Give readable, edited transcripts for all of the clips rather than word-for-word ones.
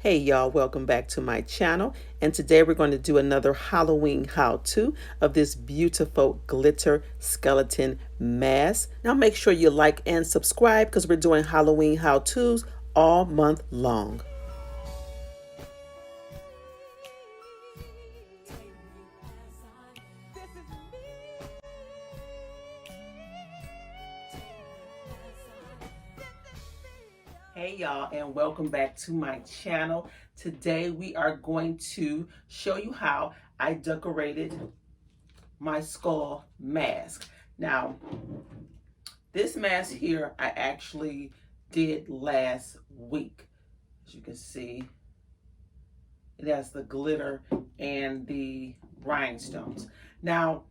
Hey y'all, welcome back to my channel, and today we're going to do another Halloween how-to of this beautiful glitter skeleton mask. Now make sure you like and subscribe because we're doing Halloween how-tos all month long. Hey y'all, and welcome back to my channel. Today we are going to show you how I decorated my skull mask. Now, this mask here I actually did last week. As you can see, it has the glitter and the rhinestones. Now,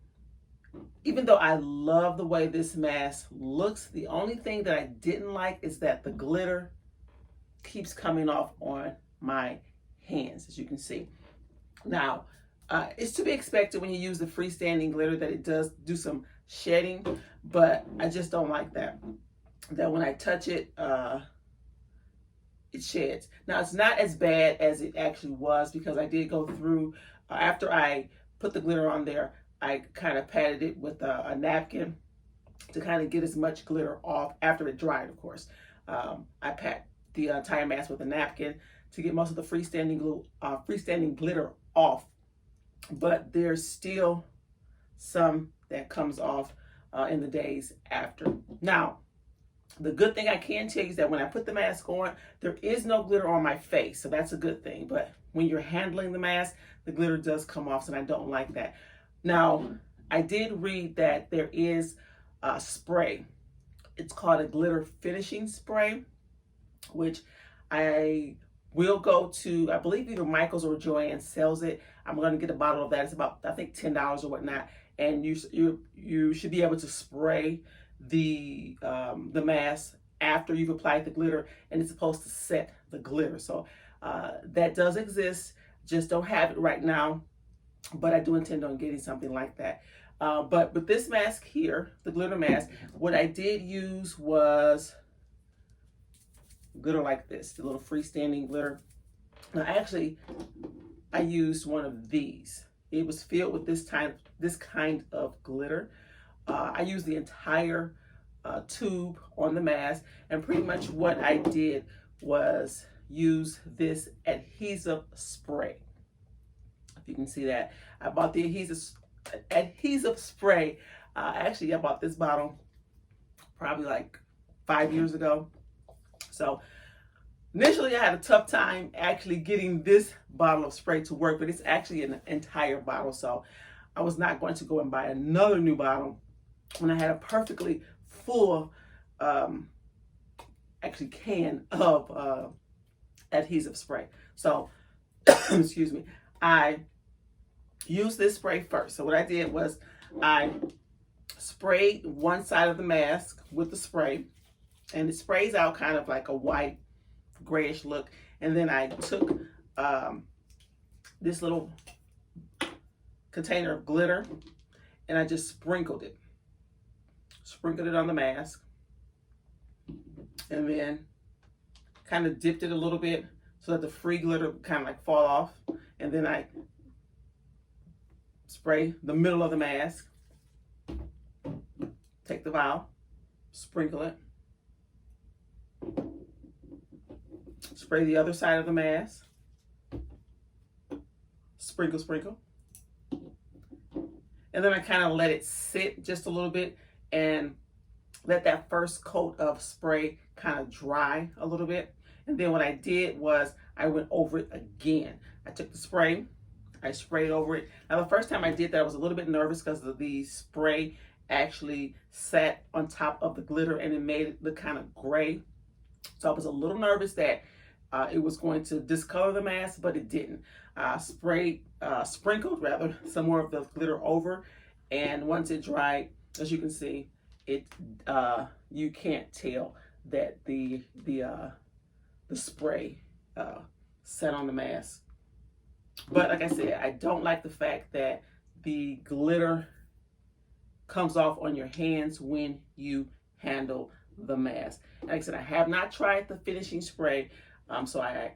even though I love the way this mask looks, the only thing that I didn't like is that the glitter keeps coming off on my hands, as you can see. Now, it's to be expected when you use the freestanding glitter that it does do some shedding, but I just don't like that. That when I touch it, it sheds. Now, it's not as bad as it actually was because I did go through, after I put the glitter on there, I kind of patted it with a napkin to kind of get as much glitter off after it dried, of course. I pat the entire mask with a napkin to get most of the freestanding glitter off, but there's still some that comes off in the days after. Now, the good thing I can tell you is that when I put the mask on, there is no glitter on my face, so that's a good thing. But when you're handling the mask, the glitter does come off, and I don't like that. Now, I did read that there is a spray. It's called a glitter finishing spray, which I will go to, I believe either Michael's or Joanne sells it. I'm going to get a bottle of that. It's about, I think, $10 or whatnot. And you should be able to spray the mask after you've applied the glitter, and it's supposed to set the glitter. So that does exist. Just don't have it right now, but I do intend on getting something like that. But with this mask here, the glitter mask, what I did use was glitter like this, the little freestanding glitter. Now, actually, I used one of these. It was filled with this kind of glitter. I used the entire tube on the mask, and pretty much what I did was use this adhesive spray. If you can see that, I bought the adhesive spray. Actually, I bought this bottle probably like 5 years ago. So initially I had a tough time actually getting this bottle of spray to work, but it's actually an entire bottle. So I was not going to go and buy another new bottle when I had a perfectly full actually can of adhesive spray. So excuse me, I used this spray first. So what I did was I sprayed one side of the mask with the spray, and it sprays out kind of like a white grayish look. And then I took this little container of glitter and I just sprinkled it on the mask, and then kind of dipped it a little bit so that the free glitter kind of like fall off. And then I spray the middle of the mask, take the vial, sprinkle it, spray the other side of the mask, sprinkle, sprinkle. And then I kind of let it sit just a little bit and let that first coat of spray kind of dry a little bit. And then what I did was I went over it again. I took the spray, I sprayed over it. Now, the first time I did that, I was a little bit nervous because the spray actually sat on top of the glitter and it made it look kind of gray. So I was a little nervous that it was going to discolor the mask, but it didn't. Sprinkled rather some more of the glitter over, and once it dried, as you can see, it you can't tell that the spray set on the mask. But like I said, I don't like the fact that the glitter comes off on your hands when you handle the mask. Like I said, I have not tried the finishing spray, so I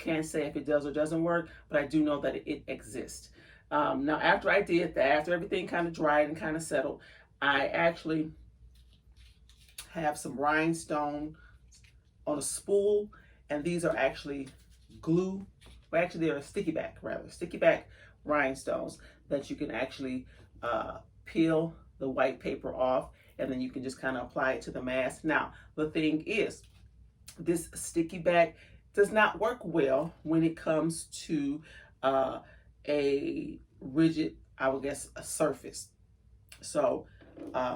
can't say if it does or doesn't work, but I do know that it exists. Now, after I did that, after everything kind of dried and kind of settled, I actually have some rhinestone on a spool, and these are actually glue. Well, actually, they're sticky back rhinestones that you can actually peel the white paper off, and then you can just kind of apply it to the mask. Now, the thing is, this sticky back does not work well when it comes to a rigid, I would guess, a surface. So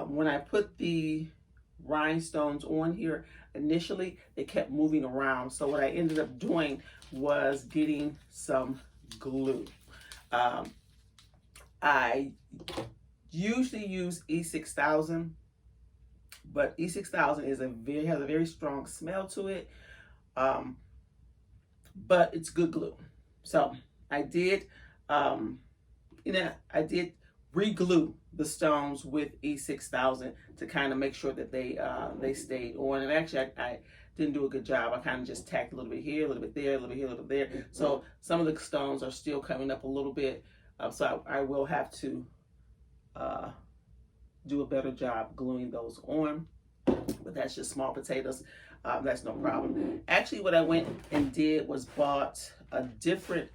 when I put the rhinestones on here, initially they kept moving around. So what I ended up doing was getting some glue. I usually use E6000, but E6000 has a very strong smell to it, but it's good glue. So I did, I did re-glue the stones with E6000 to kind of make sure that they stayed on. And actually, I didn't do a good job. I kind of just tacked a little bit here, a little bit there, a little bit here, a little bit there. So some of the stones are still coming up a little bit. So I will have to do a better job gluing those on. But that's just small potatoes. That's no problem. Actually, what I went and did was bought a different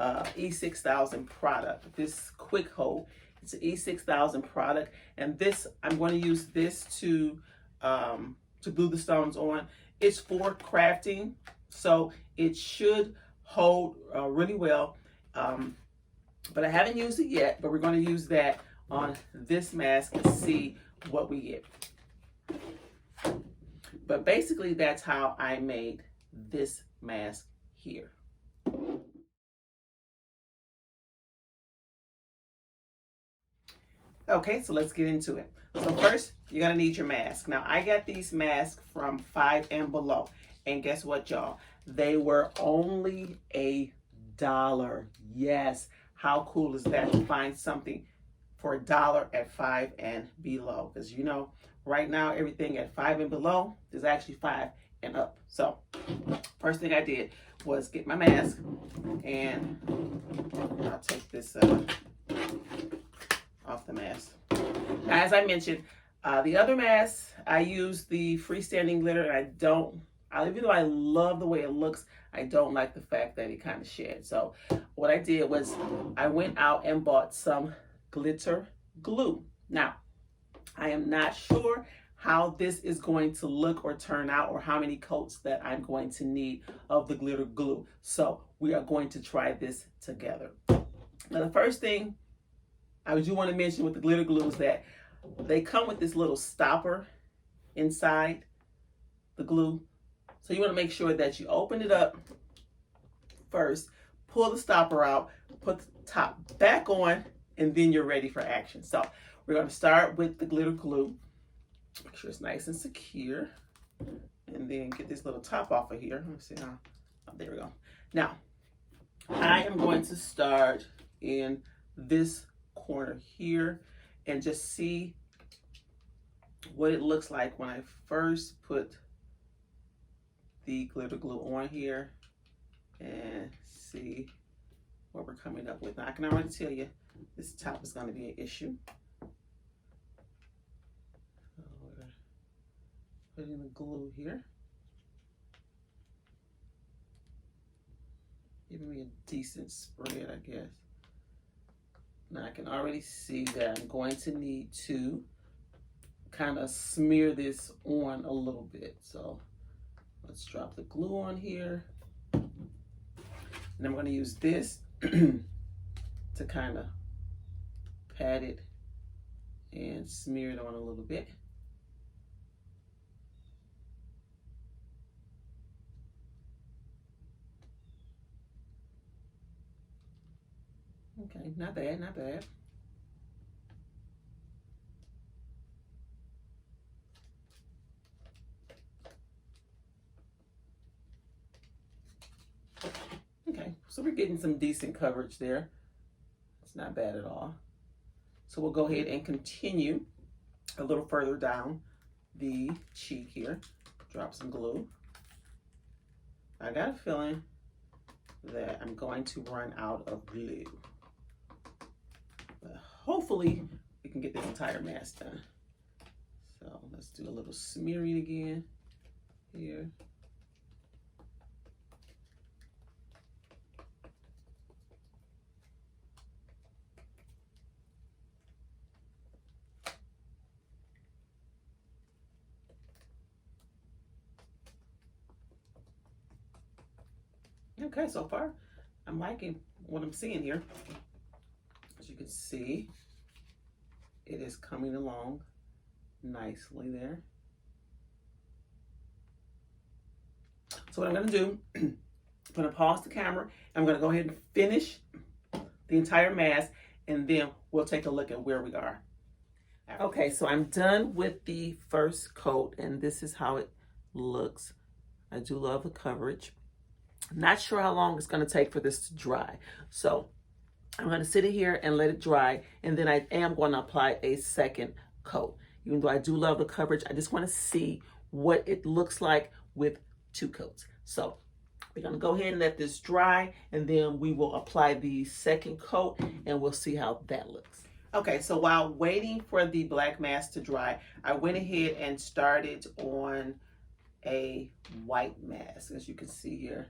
E6000 product. This Quick Hold. It's an E6000 product, and this I'm going to use this to glue the stones on. It's for crafting, so it should hold really well. But I haven't used it yet. But we're going to use that on this mask and see what we get. But basically, that's how I made this mask here. Okay, so let's get into it. So first, you're gonna need your mask. Now, I got these masks from 5 and Below. And guess what, y'all? They were only $1. Yes, how cool is that to find something for $1 at 5 and Below? Because you know, right now, everything at 5 and Below is actually 5 and up. So, first thing I did was get my mask, and I'll take this off the mask. Now, as I mentioned, the other mask, I use the freestanding glitter, and even though I love the way it looks, I don't like the fact that it kind of sheds. So what I did was I went out and bought some glitter glue. Now, I am not sure how this is going to look or turn out, or how many coats that I'm going to need of the glitter glue. So we are going to try this together. Now, the first thing I do want to mention with the glitter glue is that they come with this little stopper inside the glue. So you want to make sure that you open it up first, pull the stopper out, put the top back on, and then you're ready for action. So we're going to start with the glitter glue. Make sure it's nice and secure. And then get this little top off of here. Let me see how. Oh, there we go. Now, I am going to start in this corner here and just see what it looks like when I first put the glitter glue on here, and see what we're coming up with. Now, I can already tell you this top is going to be an issue. So we're putting the glue here, giving me a decent spread, I guess. Now I can already see that I'm going to need to kind of smear this on a little bit. So let's drop the glue on here. And I'm going to use this to kind of pat it and smear it on a little bit. Okay, not bad, not bad. Okay, so we're getting some decent coverage there. It's not bad at all. So we'll go ahead and continue a little further down the cheek here. Drop some glue. I got a feeling that I'm going to run out of glue. But hopefully we can get this entire mask done. So let's do a little smearing again here. Okay, so far I'm liking what I'm seeing here. As you can see, it is coming along nicely there. So what I'm going to do, I'm going to pause the camera, and I'm going to go ahead and finish the entire mask, and then we'll take a look at where we are. Okay, so I'm done with the first coat, and this is how it looks. I do love the coverage. I'm not sure how long it's going to take for this to dry. So I'm going to sit it here and let it dry, and then I am going to apply a second coat. Even though I do love the coverage, I just want to see what it looks like with 2 coats. So we're going to go ahead and let this dry, and then we will apply the second coat, and we'll see how that looks. Okay, so while waiting for the black mask to dry, I went ahead and started on a white mask, as you can see here.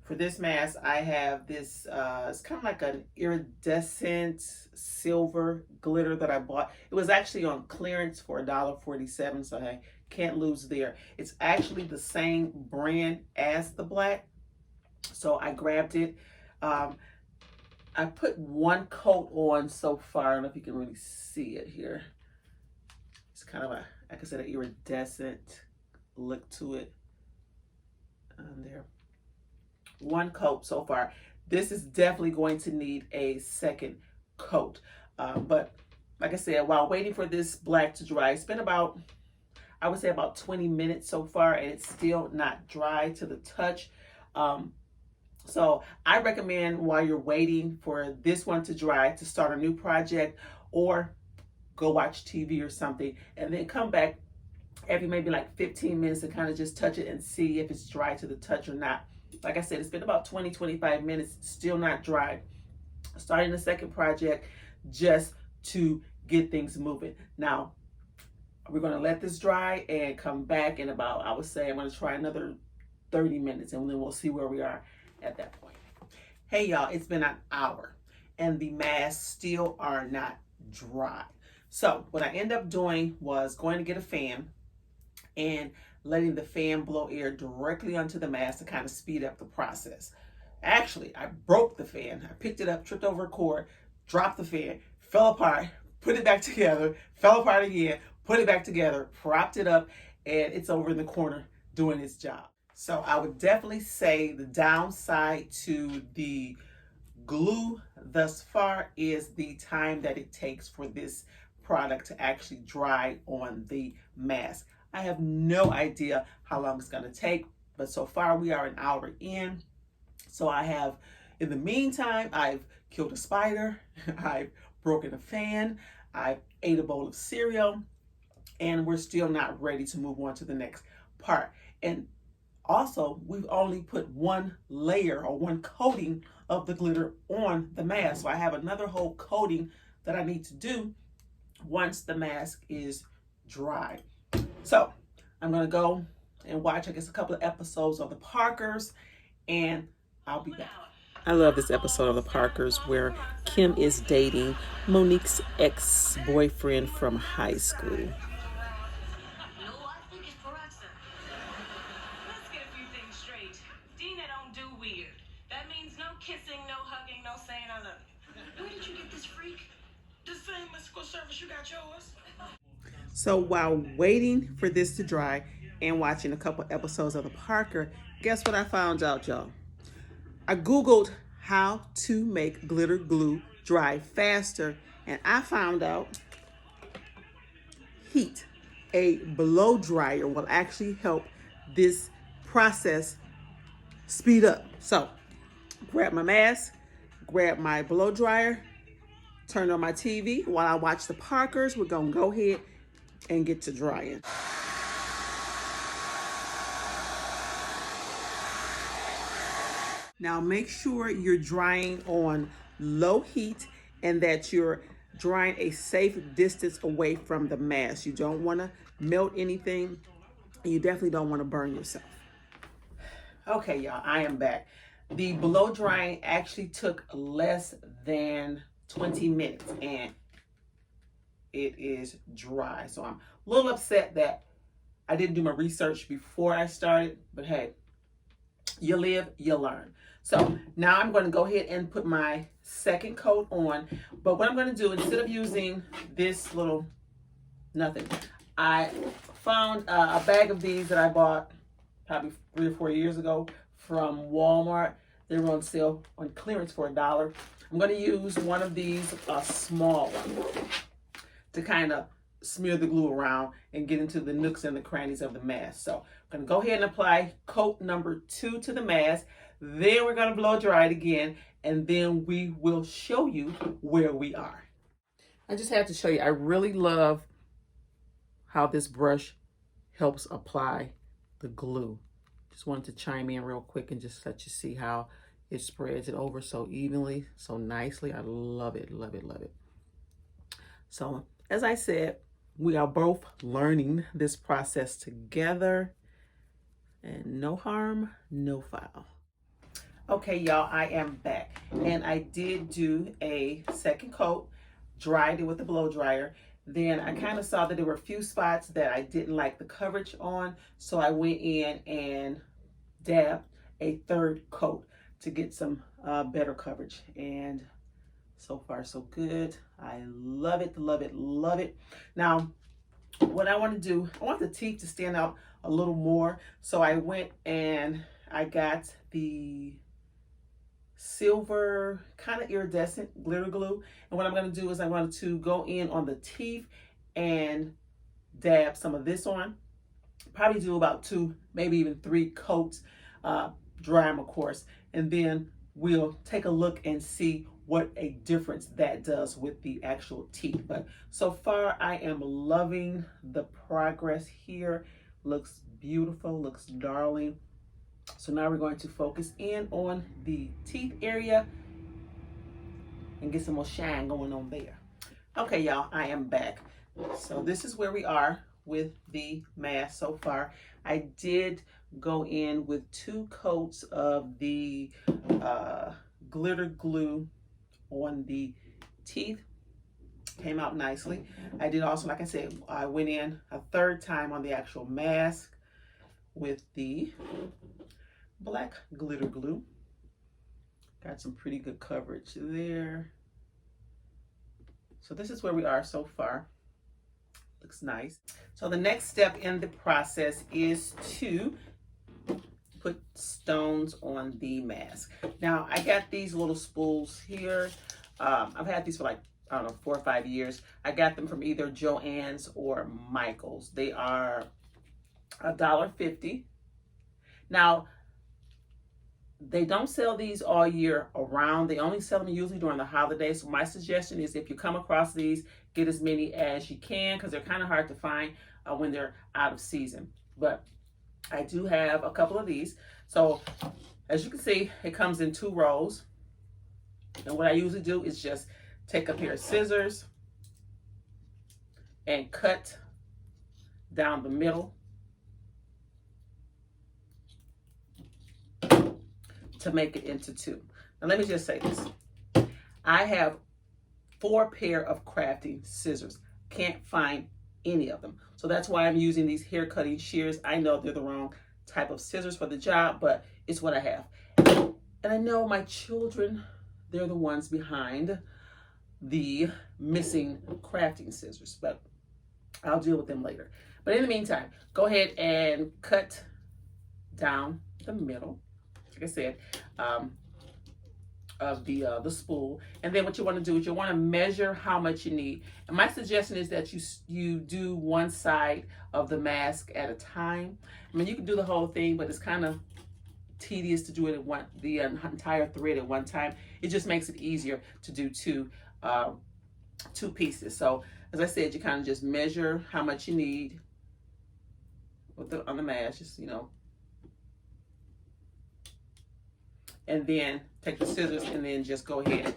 For this mask, I have this, it's kind of like an iridescent silver glitter that I bought. It was actually on clearance for $1.47, so I can't lose there. It's actually the same brand as the black, so I grabbed it. I put 1 coat on so far. I don't know if you can really see it here. It's kind of a, like I said, an iridescent look to it. There. 1 coat so far. This is definitely going to need a second coat. But like I said, while waiting for this black to dry, it's been about, I would say about 20 minutes so far, and it's still not dry to the touch. So I recommend, while you're waiting for this one to dry, to start a new project or go watch TV or something, and then come back every maybe like 15 minutes to kind of just touch it and see if it's dry to the touch or not. Like I said, it's been about 20-25 minutes, still not dry. Starting the second project just to get things moving. Now, we're going to let this dry and come back in about, I would say, I'm going to try another 30 minutes, and then we'll see where we are at that point. Hey y'all, it's been an hour and the masks still are not dry. So what I ended up doing was going to get a fan and letting the fan blow air directly onto the mask to kind of speed up the process. Actually, I broke the fan. I picked it up, tripped over a cord, dropped the fan, fell apart, put it back together, fell apart again, put it back together, propped it up, and it's over in the corner doing its job. So I would definitely say the downside to the glue thus far is the time that it takes for this product to actually dry on the mask. I have no idea how long it's going to take, but so far we are an hour in. So I have, in the meantime, I've killed a spider, I've broken a fan, I've ate a bowl of cereal, and we're still not ready to move on to the next part. And also, we've only put 1 layer or 1 coating of the glitter on the mask. So I have another whole coating that I need to do once the mask is dry. So I'm going to go and watch, I guess, a couple of episodes of the Parkers, and I'll be back. I love this episode of the Parkers where Kim is dating Monique's ex-boyfriend from high school. Kissing, no hugging, no saying I love you. Where did you get this freak? The same mystical service you got yours. So while waiting for this to dry and watching a couple episodes of the Parker, guess what I found out, y'all? I Googled how to make glitter glue dry faster, and I found out heat. A blow dryer will actually help this process speed up. So grab my mask, grab my blow dryer, turn on my TV. While I watch the Parkers, we're gonna go ahead and get to drying. Now make sure you're drying on low heat and that you're drying a safe distance away from the mask. You don't want to melt anything. You definitely don't want to burn yourself. Okay, y'all, I am back. The blow drying actually took less than 20 minutes and it is dry. So I'm a little upset that I didn't do my research before I started, but hey, you live, you learn. So now I'm going to go ahead and put my second coat on. But what I'm going to do, instead of using this little nothing, I found a bag of these that I bought probably 3 or 4 years ago from Walmart. They were on sale on clearance for $1. I'm going to use one of these, a small one, to kind of smear the glue around and get into the nooks and the crannies of the mask. So I'm going to go ahead and apply coat number 2 to the mask. Then we're going to blow dry it again, and then we will show you where we are. I just have to show you, I really love how this brush helps apply the glue. Just wanted to chime in real quick and just let you see how it spreads it over so evenly, so nicely. I love it, love it, love it. So as I said, we are both learning this process together, and no harm, no foul. Okay, y'all, I am back, and I did do a second coat, dried it with the blow dryer. Then I kind of saw that there were a few spots that I didn't like the coverage on, so I went in and dabbed a third coat to get some better coverage. And so far, so good. I love it, love it, love it. Now, what I want to do, I want the teeth to stand out a little more. So I went and I got the silver kind of iridescent glitter glue. And what I'm going to do is I'm going to go in on the teeth and dab some of this on. Probably do about 2, maybe even 3 coats, dry them of course. And then we'll take a look and see what a difference that does with the actual teeth. But so far I am loving the progress here. Looks beautiful, looks darling. So now we're going to focus in on the teeth area and get some more shine going on there. Okay, y'all, I am back. So this is where we are with the mask so far. I did go in with 2 coats of the glitter glue on the teeth. Came out nicely. I did also, like I said, I went in a 3rd time on the actual mask with the black glitter glue. Got some pretty good coverage there. So this is where we are so far. Looks nice. So the next step in the process is to put stones on the mask. Now I got these little spools here. I've had these for like, I don't know, 4 or 5 years. I got them from either Joann's or Michael's. They are $1.50. Now, they don't sell these all year around. They only sell them usually during the holidays. So my suggestion is if you come across these, get as many as you can because they're kind of hard to find when they're out of season. But I do have a couple of these. So as you can see, it comes in 2 rows. And what I usually do is just take a pair of scissors and cut down the middle to make it into 2. Now let me just say this. I have 4 pair of crafting scissors. Can't find any of them. So that's why I'm using these hair cutting shears. I know they're the wrong type of scissors for the job, but it's what I have. And I know my children, they're the ones behind the missing crafting scissors, but I'll deal with them later. But in the meantime, go ahead and cut down the middle, like I said, of the spool. And then what you want to do is you want to measure how much you need. And my suggestion is that you do one side of the mask at a time. I mean, you can do the whole thing, but it's kind of tedious to do it at the entire thread at one time. It just makes it easier to do two pieces. So as I said, you kind of just measure how much you need with on the mask, just, you know. and then take the scissors and then just go ahead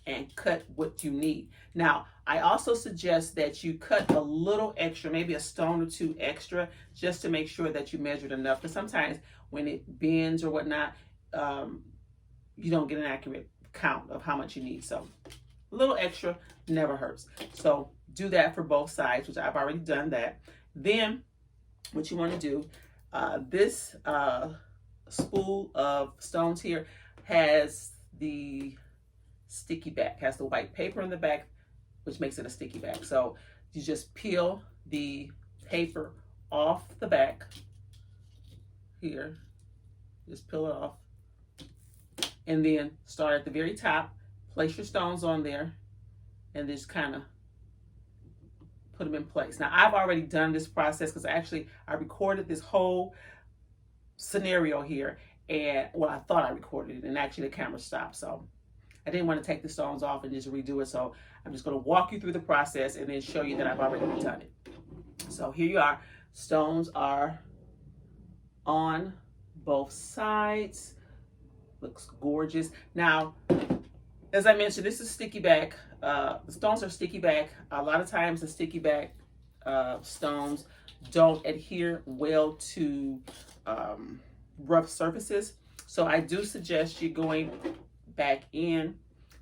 and cut what you need. Now, I also suggest that you cut a little extra, maybe a stone or two extra, just to make sure that you measured enough. Because sometimes when it bends or whatnot, you don't get an accurate count of how much you need. So a little extra never hurts. So do that for both sides, which I've already done that. Then what you want to do, this spool of stones here has the sticky back, has the white paper in the back, which makes it a sticky back. So you just peel the paper off the back here, just peel it off, and then start at the very top, place your stones on there, and just kind of put them in place. Now, I've already done this process because I recorded this whole scenario here, and well, I thought I recorded it, and actually the camera stopped, so I didn't want to take the stones off and just redo it. So I'm just going to walk you through the process and then show you that I've already done it. So here you are. Stones are on both sides. Looks gorgeous. Now, as I mentioned, this is sticky back. The stones are sticky back. A lot of times the sticky back stones don't adhere well to rough surfaces. So I do suggest you going back in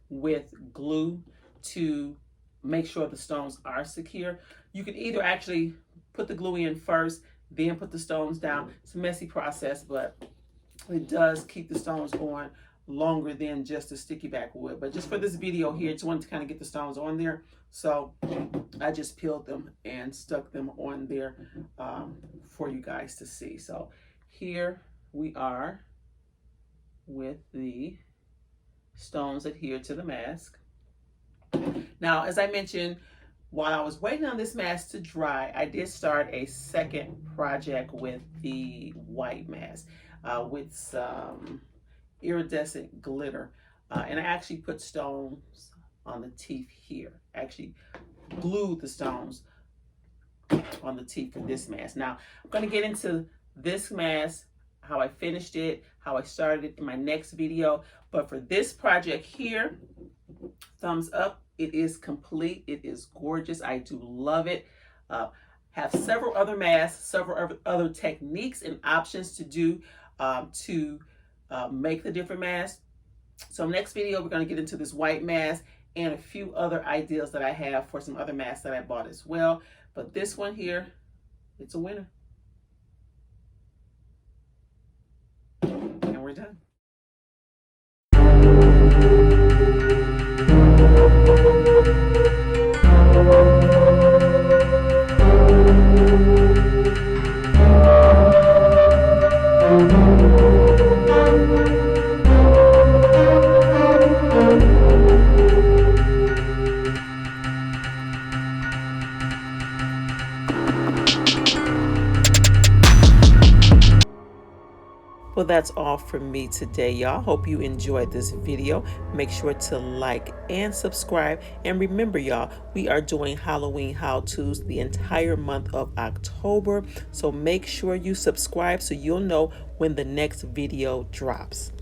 with glue to make sure the stones are secure. You can either actually put the glue in first, then put the stones down. It's a messy process, but it does keep the stones on longer than just a sticky back would. But just for this video here, just wanted to kind of get the stones on there. So I just peeled them and stuck them on there for you guys to see. So here we are with the stones adhere to the mask. Now, as I mentioned, while I was waiting on this mask to dry, I did start a second project with the white mask with some iridescent glitter. And I actually put stones on the teeth here. Actually glued the stones on the teeth for this mask. Now, I'm going to get into this mask, how I finished it, how I started it in my next video. But for this project here, thumbs up. It is complete. It is gorgeous. I do love it. Have several other masks, several other techniques and options to do to make the different masks. So next video, we're going to get into this white mask and a few other ideas that I have for some other masks that I bought as well. But this one here, it's a winner. And we're done. Well, that's all from me today, y'all. Hope you enjoyed this video. Make sure to like and subscribe. And remember, y'all, we are doing Halloween how-tos the entire month of October. So make sure you subscribe so you'll know when the next video drops.